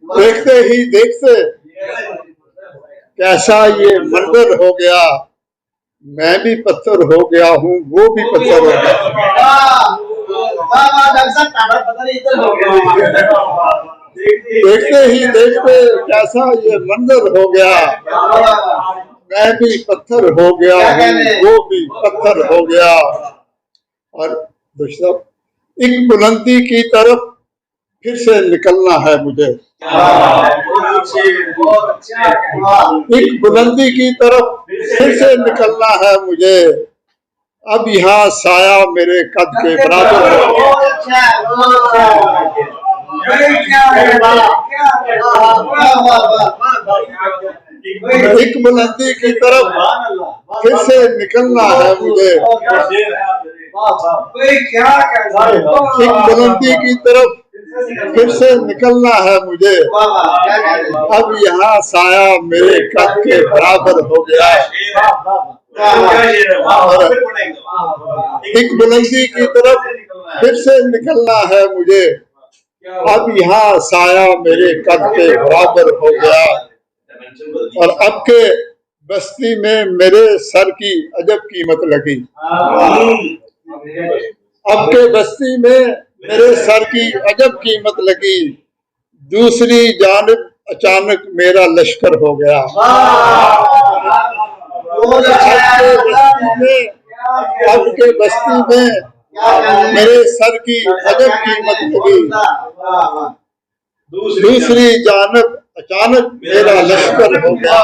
देखते ही देखते कैसा ये मंजर हो गया, मैं भी पत्थर हो गया हूँ, वो भी पत्थर हो गया। देखते ही देखते कैसा ये मंजर हो गया, मैं भी पत्थर हो गया हूँ, वो भी पत्थर हो गया। और दूसरा, एक बुलंदी की तरफ फिर से निकलना है मुझे, एक बुलंदी की तरफ फिर से निकलना है मुझे। अब यहाँ साया मेरे कद के बराबर है। एक बुलंदी की तरफ फिर से निकलना है मुझे, एक बुलंदी की तरफ फिर से निकलना है मुझे। अब यहाँ साया मेरे कद के बराबर हो गया। एक बुलंदी की तरफ फिर से निकलना है मुझे, अब यहाँ साया मेरे कद के बराबर हो गया। और अब के बस्ती में मेरे सर की अजब कीमत लगी, अब के बस्ती में मेरे सर की अजब कीमत लगी। दूसरी जानिब अचानक मेरा लश्कर हो गया। अब के बस्ती में मेरे सर की अजब कीमत लगी। दूसरी जानिब अचानक मेरा लश्कर हो गया।